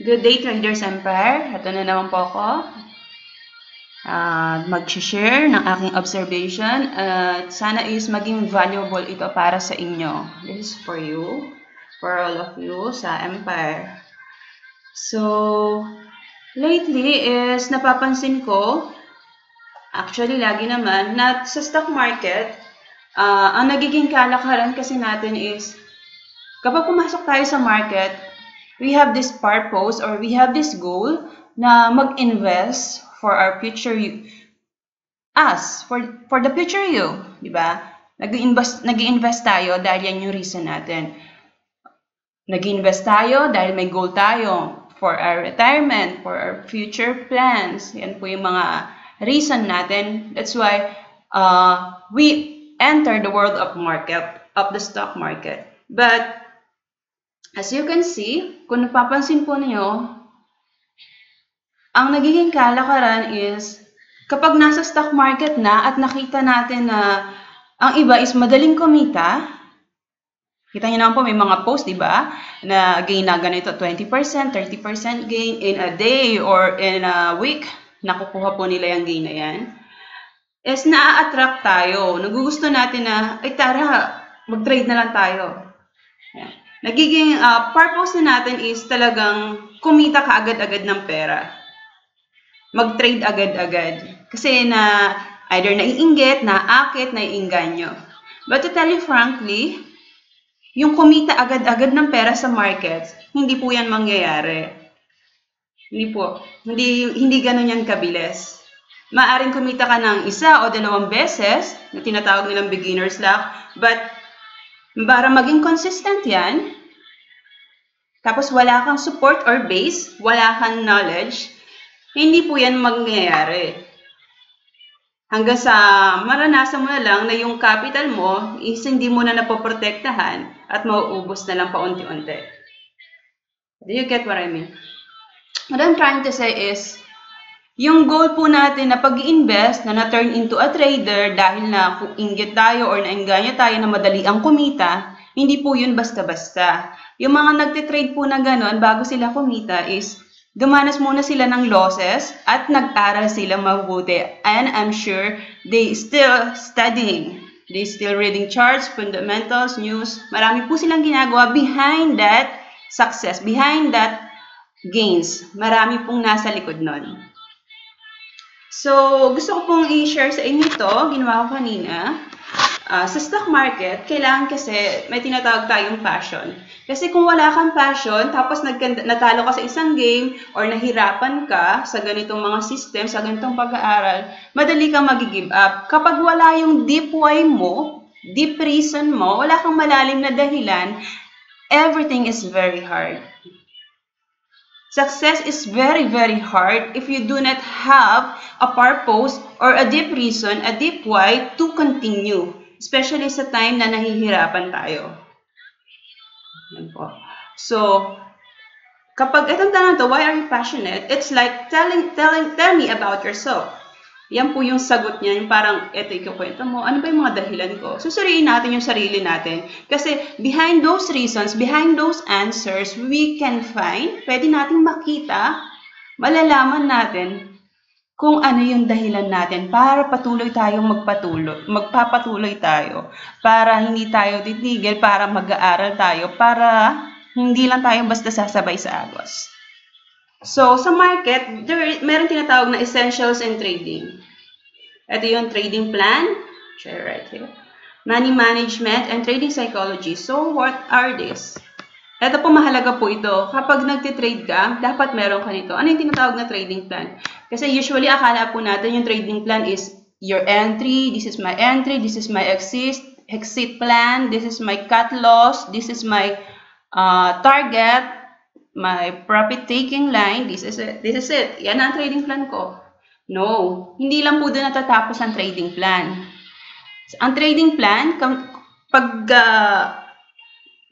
Good day, Traders Empire. Ito na naman po ako. Mag-share ng aking observation at sana is maging valuable ito para sa inyo. This is for you, for all of you sa Empire. So, lately is napapansin ko, actually lagi naman, na sa stock market, ang nagiging kalakaran kasi natin is, kapag pumasok tayo sa market, we have this purpose or we have this goal na mag-invest for our future for the future you, di ba? Nag-invest tayo dahil yan yung reason natin. Nag-invest tayo dahil may goal tayo for our retirement, for our future plans. Yan po yung mga reason natin. That's why we enter the world of the stock market. But as you can see, kung napapansin po niyo, ang nagiging kalakaran is kapag nasa stock market na at nakita natin na ang iba is madaling kumita, kita niyo naman po may mga post, di ba, na gain na ganito, 20%, 30% gain in a day or in a week, nakukuha po nila yung gain na yan, is na-attract tayo. Nagugusto natin na, ay tara, mag-trade na lang tayo. Yan. Nagiging purpose na natin is talagang kumita ka agad-agad ng pera. Mag-trade agad-agad. Kasi na either naiinggit, naakit, naiinganyo. But to tell you frankly, yung kumita agad-agad ng pera sa markets, hindi po yan mangyayari. Hindi po. Hindi ganun yan kabilis. Maaring kumita ka ng 1 o 2 beses, na tinatawag nilang beginner's luck, but para maging consistent yan, tapos wala kang support or base, wala kang knowledge, hindi po yan mangyayari. Hanggang sa maranasan mo na lang na yung capital mo is hindi mo na napoprotektahan at mauubos na lang paunti-unti. Do you get what I mean? What I'm trying to say is, yung goal po natin na pag-i-invest na na-turn into a trader dahil na inggit tayo or naingganya tayo na madali ang kumita, hindi po yun basta-basta. Yung mga nagtitrade po na gano'n bago sila kumita is dumanas muna sila ng losses at nag-aral sila mabuti. And I'm sure they still studying. They still reading charts, fundamentals, news. Marami po silang ginagawa behind that success, behind that gains. Marami pong nasa likod nun. So, gusto ko pong i-share sa inyo ito. Ginawa ko kanina. Sa stock market, kailangan kasi may tinatawag tayong passion. Kasi kung wala kang passion, tapos natalo ka sa isang game or nahirapan ka sa ganitong mga system, sa ganitong pag-aaral, madali kang mag-give up. Kapag wala yung deep why mo, deep reason mo, wala kang malalim na dahilan, everything is very hard. Success is very, very hard if you do not have a purpose or a deep reason, a deep why to continue. Especially sa time na nahihirapan tayo. Yan po. So, kapag itong tanong to, why are you passionate? It's like tell me about yourself. Yan po yung sagot niya, yung parang, eto ikukwento mo, ano ba yung mga dahilan ko? Susuriin natin yung sarili natin. Kasi behind those reasons, behind those answers, we can find, pwede natin makita, malalaman natin kung ano yung dahilan natin para patuloy tayong magpapatuloy tayo, para hindi tayo titigil, para mag-aaral tayo, para hindi lang tayo basta sasabay sa agos. So, sa market, meron tinatawag na essentials in trading. Ito yung trading plan, share right here, money management, and trading psychology. So, what are these? Ito po, mahalaga po ito. Kapag nagtitrade ka, dapat meron ka nito. Ano yung tinatawag na trading plan? Kasi usually, akala po natin yung trading plan is your entry, this is my entry, this is my exit plan, this is my cut loss, this is my target, my profit-taking line, this is it. Yan ang trading plan ko. No, hindi lang po doon natatapos ang trading plan. Ang trading plan, pag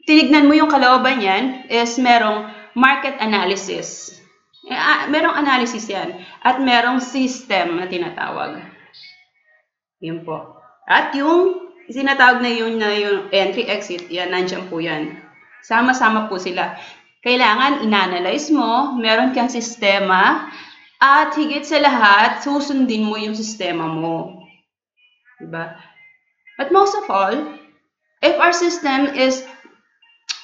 tinignan mo yung kalooban yan, is merong market analysis. Merong analysis yan. At merong system na tinatawag. Yun po. At yung sinatawag na yung entry-exit, yan, nandiyan po yan. Sama-sama po sila. Kailangan inanalyze mo, meron kang sistema, at higit sa lahat, susundin mo yung sistema mo. Diba? But most of all, if our system is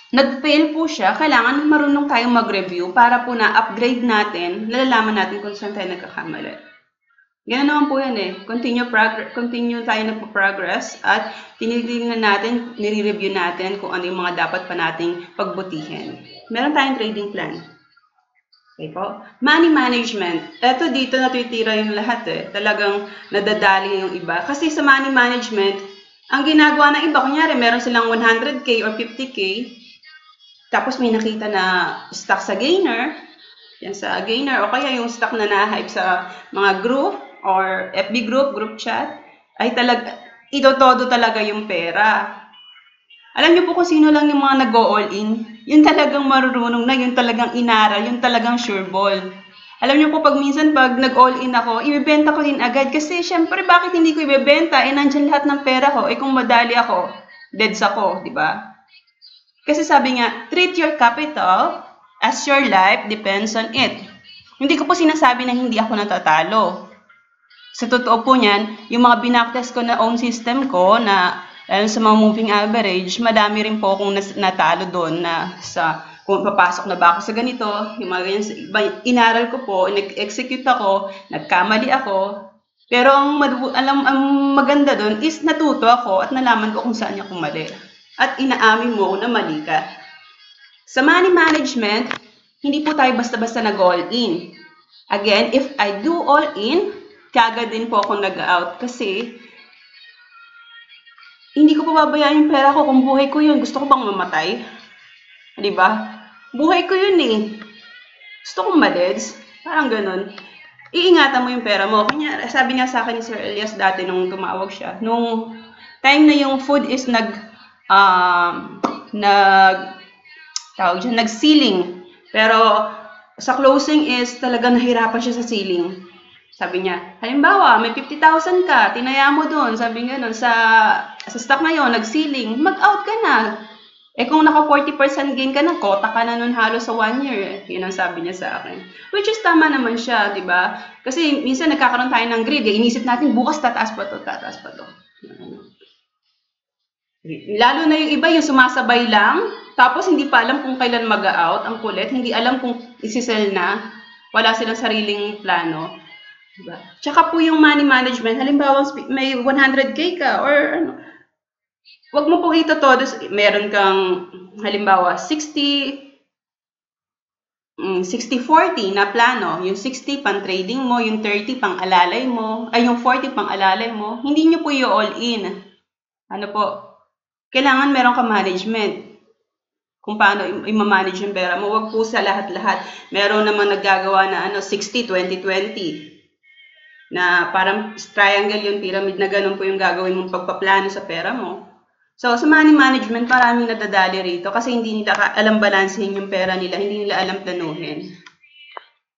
nag-fail po siya, kailangan marunong tayong mag-review para po na-upgrade natin, nalalaman natin kung saan tayo nagkakamali. Ganun naman po yan eh. Continue tayo nagpo-progress at tinitingnan natin, nire-review natin kung ano yung mga dapat pa nating pagbutihin. Meron tayong trading plan. Okay po? Money management. Ito dito natitira yung lahat eh. Talagang nadadali yung iba. Kasi sa money management, ang ginagawa ng iba, kunyari meron silang 100K or 50K, tapos may nakita na stock sa gainer, yan sa gainer, o kaya yung stock na na-hype sa mga group or FB group chat, ay itotodo talaga yung pera. Alam niyo po kung sino lang yung mga nag-go-all-in? Yun talagang marunong na, yun talagang inaral, yun talagang sure ball. Alam niyo po pag minsan pag nag-all-in ako, ibebenta ko din agad. Kasi syempre bakit hindi ko ibebenta? Eh nandyan lahat ng pera ko. Eh kung madali ako, deads ako, di ba? Kasi sabi nga, treat your capital as your life depends on it. Hindi ko po sinasabi na hindi ako natatalo. Sa totoo po niyan, yung mga binacktest ko na own system ko na sa mga moving average, madami rin po akong natalo doon na sa kung papasok na ba ako sa ganito, yung mga ganyan, inaral ko po, nag-execute ako, nagkamali ako. Pero ang maganda doon is natuto ako at nalaman ko kung saan ako mali. At inaamin mo na mali ka. Sa money management, hindi po tayo basta-basta nag-all in. Again, if I do all in, kagad din po ako nag-out kasi hindi ko pababayaan yung pera ko kung buhay ko yun. Gusto ko bang mamatay? Diba? Buhay ko yun eh. Gusto kong maleds. Parang ganun. Iingatan mo yung pera mo. Kanya, sabi nga sa akin ni Sir Elias dati nung tumawag siya. Nung time na yung food is nag-ceiling. Pero sa closing is talagang nahirapan siya sa ceiling. Sabi niya, halimbawa, may 50,000 ka, tinaya mo doon, sabi nga nun, sa stock na yun, nag-ceiling, mag-out ka na. Eh kung naka 40% gain ka na, kota ka na nun halos sa 1 year. Yun ang sabi niya sa akin. Which is tama naman siya, di ba? Kasi minsan nagkakaroon tayo ng greed, inisip natin, bukas tataas pa to, tataas pa to. Lalo na yung iba, yung sumasabay lang, tapos hindi pa alam kung kailan mag-out, ang kulit, hindi alam kung isi-sell na, wala silang sariling plano. Diba? Tsaka po yung money management, halimbawa may 100K ka or ano, wag mo pong ito-todo, meron kang halimbawa 60-40 na plano, yung 60 pang trading mo, yung 30 pang alalay mo, ay yung 40 pang alalay mo, hindi nyo po yung all in. Ano po, kailangan meron ka management. Kung paano i-manage yung pera mo, wag po sa lahat-lahat. Meron naman naggagawa na 60-20-20. Na parang triangle yung pyramid na ganun po yung gagawin mong pagpaplano sa pera mo. So, sa money management, maraming nadadali rito kasi hindi nila alam balansehin yung pera nila, hindi nila alam planuhin.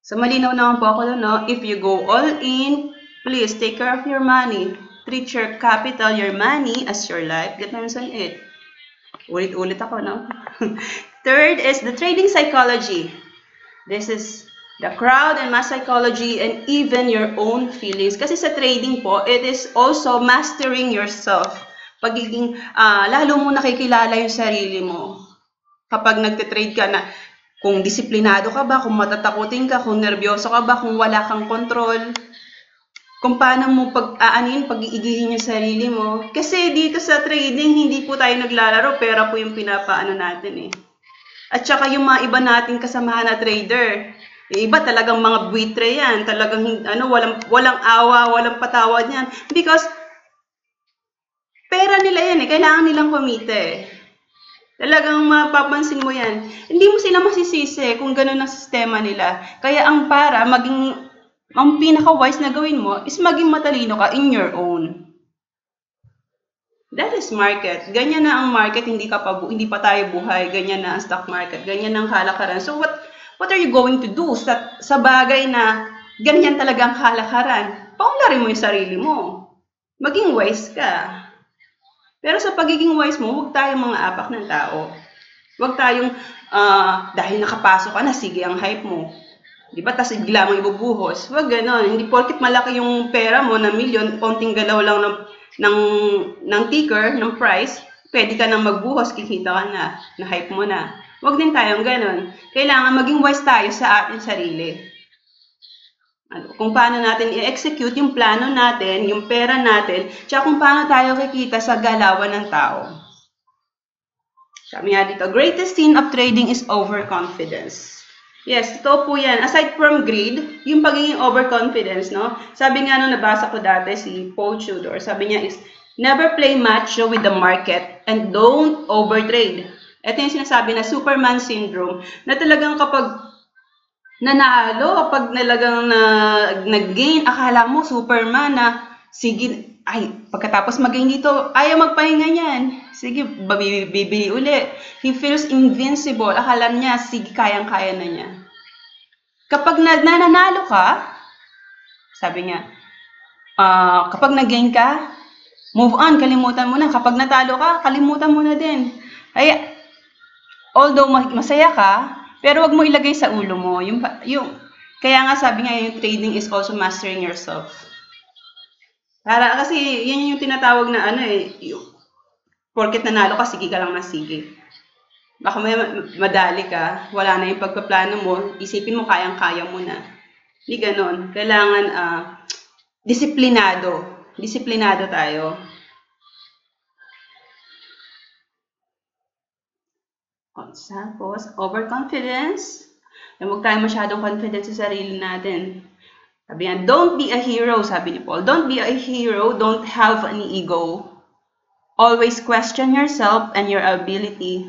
So, malinaw naman po ako doon, no? If you go all in, please take care of your money. Treat your capital, your money, as your life. Depends on it. Ulit-ulit ako, no? Third is the trading psychology. This is the crowd and mass psychology and even your own feelings. Kasi sa trading po, it is also mastering yourself. Pagiging, lalo mo nakikilala yung sarili mo. Kapag nagtitrade ka na, kung disiplinado ka ba, kung matatakutin ka, kung nervyoso ka ba, kung wala kang control, kung paano mo pag-iigihin yung sarili mo. Kasi dito sa trading, hindi po tayo naglalaro, pera po yung pinapaano natin eh. At saka yung mga iba nating kasamahan na trader, yung iba talagang mga buitre yan, talagang walang awa, walang patawad yan. Because pera nila yan eh, kailangan nilang kumita eh. Talagang mapapansin mo yan. Hindi mo sila masisisi kung gano'n ang sistema nila. Kaya ang pinaka-wise na gawin mo is maging matalino ka in your own. That is market. Ganyan na ang market, hindi pa tayo buhay. Ganyan na ang stock market. Ganyan na ang kalakaran. So what are you going to do sa bagay na ganyan talaga ang kalakaran? Paunlarin mo yung sarili mo. Maging wise ka. Pero sa pagiging wise mo, huwag tayong mga apak ng tao. Huwag tayong dahil nakapasok ka na, sige ang hype mo. Di ba? Tapos bigla mong ibubuhos. Wag ganon. Hindi porket malaki yung pera mo na milyon, konting galaw lang ng ticker, ng price, pwede ka nang magbuhos, kikita ka na hype mo na. Wag din tayong ganon. Kailangan maging wise tayo sa ating sarili. Kung paano natin i-execute yung plano natin, yung pera natin, tsaka kung paano tayo kikita sa galawan ng tao. Sabi nga dito, greatest sin of trading is overconfidence. Yes, totoo po yan. Aside from greed, yung pagiging overconfidence, no? Sabi nga nung nabasa ko dati si Paul Tudor, sabi niya is, never play macho with the market and don't overtrade. Ito yung sinasabi na Superman syndrome, na talagang kapag nanalo, kapag talagang nag-gain, akala mo Superman na, sige, ay, pagkatapos mag-gain dito, ayaw magpahinga niyan. Sige, bibili uli. He feels invincible. Akala niya, sige, kayang-kaya na niya. Kapag nananalo ka, sabi niya, kapag nag-gain ka, move on, kalimutan mo na. Kapag natalo ka, kalimutan mo na din. Ay, although masaya ka, pero wag mo ilagay sa ulo mo. Kaya nga sabi nga, yung trading is also mastering yourself. Kasi yan yung tinatawag na porket nanalo ka, sige ka lang na sige. Baka may madali ka, wala na yung pagpaplano mo, isipin mo kayang-kaya mo na. Hindi ganon. Kailangan disiplinado. Disiplinado tayo. Tapos, overconfidence. Huwag tayo masyadong confident sa sarili natin. Sabi niya, don't be a hero, sabi ni Paul. Don't be a hero, don't have an ego. Always question yourself and your ability.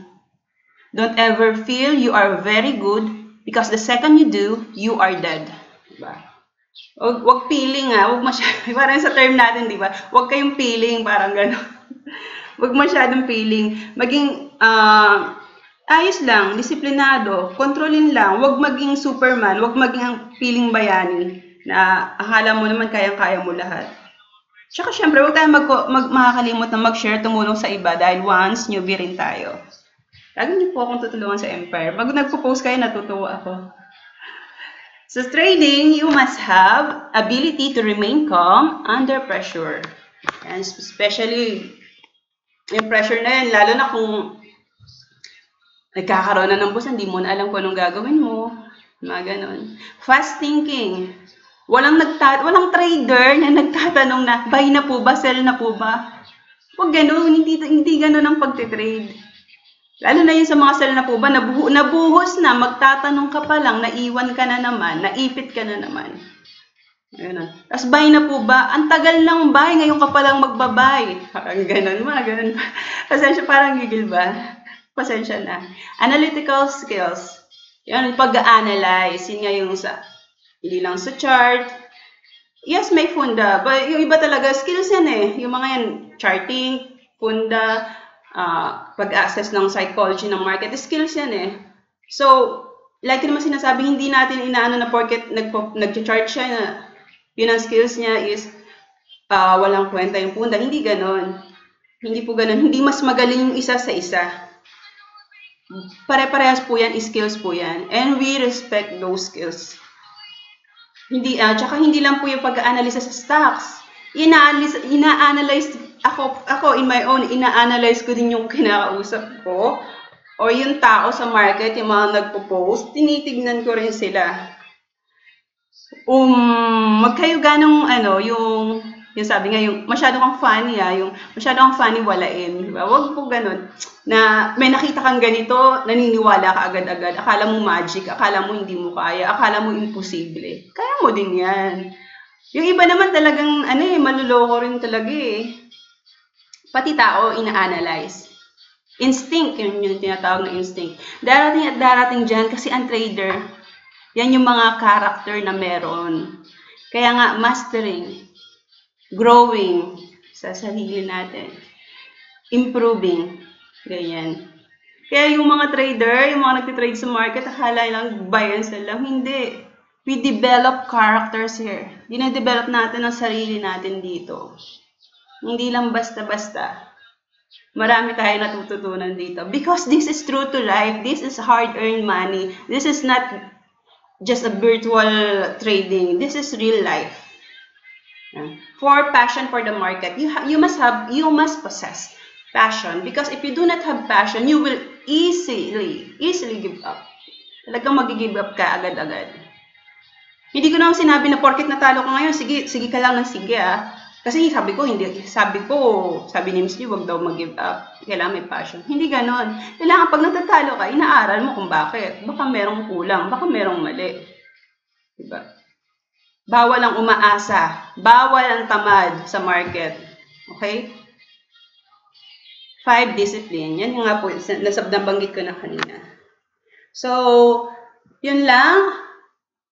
Don't ever feel you are very good because the second you do, you are dead. Diba? Huwag feeling huwag masyadong, parang sa term natin, di ba? Huwag kayong feeling, parang gano'n. Huwag masyadong feeling. Maging, ayos lang, disiplinado, kontrolin lang, huwag maging Superman, huwag maging feeling bayani na akala mo naman kayang-kaya mo lahat. Tsaka syempre, huwag tayong makakalimot na mag-share, tumulong sa iba dahil once, newbie rin tayo. Lagi niyo po akong tutulungan sa Empire. Pag nagpo-post kayo, natutuwa ako. So, trading, you must have ability to remain calm under pressure. And especially, yung pressure na yan, lalo na kung nagkakaroon na ng boss, hindi mo na alam kung anong gagawin mo. Mga ganon. Fast thinking. Walang trader na nagtatanong na, buy na po ba, sell na po ba? Huwag ganon, hindi ganon ang pagtitrade. Lalo na yun sa mga sell na po ba, nabuhos na, magtatanong ka pa lang, naiwan ka na naman, naipit ka na naman. Ganon. Tapos buy na po ba? Ang tagal lang buy, ngayon ka pa lang magbabay. Parang ganon, mga ganon. Pasensya, parang gigil ba? Pasensya na. Analytical skills. Yan, pag-analyze. Yun nga yung hindi lang sa chart. Yes, may funda. But yung iba talaga, skills yan Yung mga yan, charting, funda, pag-access ng psychology ng market, skills yan So, like naman sinasabi, hindi natin inaano na porket nag-chart siya na yun ang skills niya is walang kwenta yung funda. Hindi ganon. Hindi po ganon. Hindi mas magaling yung isa sa isa. Pare-parehas po yan, skills po yan. And we respect those skills. Tsaka hindi lang po yung pag-analyze sa stocks. Ina-analyze, ako in my own, ina-analyze ko din yung kinakausap ko. O yung tao sa market, yung mga nagpo-post, tinitignan ko rin sila. Magkayo ganong, yung sabi nga, yung masyado kang funny yung masyado kang funny walain. Diba? Huwag po ganun. Na may nakita kang ganito, naniniwala ka agad-agad. Akala mo magic, akala mo hindi mo kaya, akala mo imposible. Kaya mo din yan. Yung iba naman talagang, maluloko rin talaga Pati tao, ina-analyze. Instinct, yun yung tinatawag na instinct. Darating at darating dyan kasi ang trader, yan yung mga character na meron. Kaya nga, mastering, growing sa sarili natin, improving, ganyan. Kaya yung mga trader, yung mga nagtitrade sa market, akala lang buy and sell lang. Hindi. We develop characters here. Dine-develop natin ang sarili natin dito. Hindi lang basta-basta. Marami tayong natututunan dito. Because this is true to life. This is hard-earned money. This is not just a virtual trading. This is real life. For passion for the market, you must possess passion. Because if you do not have passion, you will easily give up. Talagang mag-give up ka agad-agad. Hindi ko naman sinabi na porket natalo ka ngayon, sige ka lang ng sige ah. Kasi sabi ni Miss Lee, wag daw mag-give up. Kailangan may passion. Hindi ganon. Kailangan pag natatalo ka, inaaral mo kung bakit. Baka merong kulang, baka merong mali. Diba? Bawal ang umaasa. Bawal ang tamad sa market. Okay? 5 discipline. Yan nga po, nabanggit ko na kanina. So, yun lang.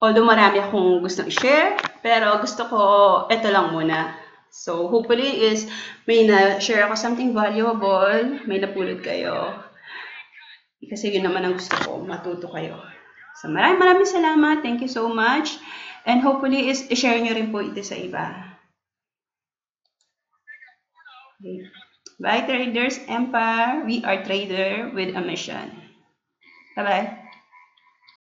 Although marami akong gustong i-share, pero gusto ko, ito lang muna. So, hopefully is may na-share ako something valuable, may napulot kayo. Kasi yun naman ang gusto ko, matuto kayo. So, maraming salamat. Thank you so much. And hopefully is i-share nyo rin po ito sa iba. Okay. Bye, traders. Empire. We are trader with a mission. Bye-bye.